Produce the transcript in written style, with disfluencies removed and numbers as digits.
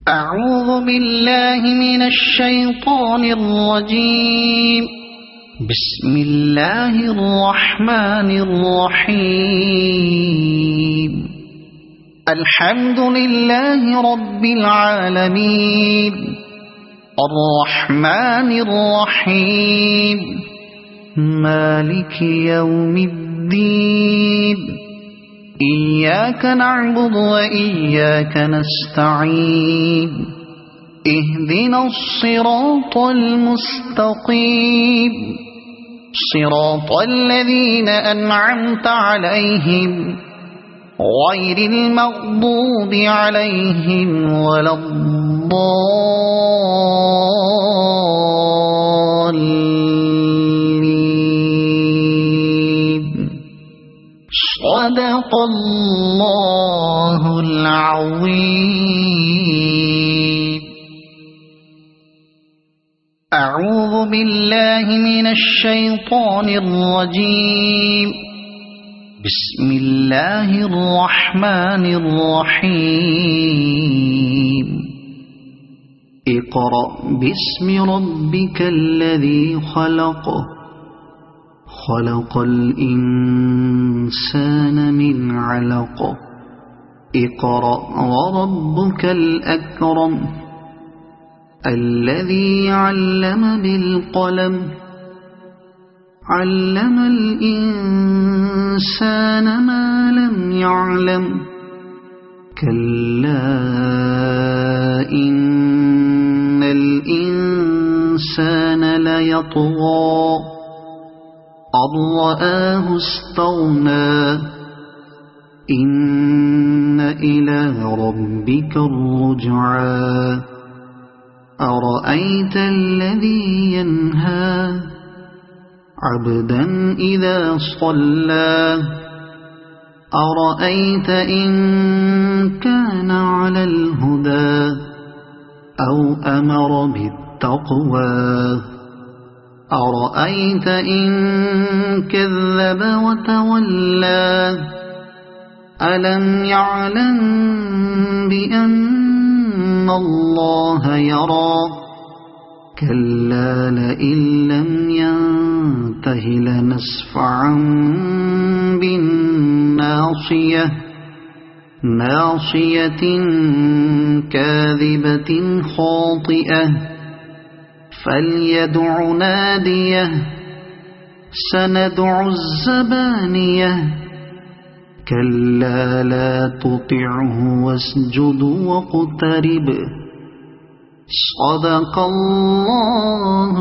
أعوذ بالله من الشيطان الرجيم. بسم الله الرحمن الرحيم. الحمد لله رب العالمين الرحمن الرحيم مالك يوم الدين إياك نعبد وإياك نستعين اهدنا الصراط المستقيم صراط الذين أنعمت عليهم غير المغضوب عليهم ولا الضالين. صدق الله العظيم. أعوذ بالله من الشيطان الرجيم. بسم الله الرحمن الرحيم. اقرأ باسم ربك الذي خلق خلق الإنسان من علق اقرأ وربك الأكرم الذي علم بالقلم علم الإنسان ما لم يعلم كلا إن الإنسان ليطغى أن رآه استغنى إن إلى ربك الرجعى أرأيت الذي ينهى عبدا إذا صلى أرأيت إن كان على الهدى أو أمر بالتقوى أرأيت إن كذب وتولى ألم يعلم بأن الله يرى كلا لئن لم ينته لنسفعا بالناصية ناصية كاذبة خاطئة فليدع ناديه سندع الزبانية كلا لا تطعه واسجد واقترب صدق الله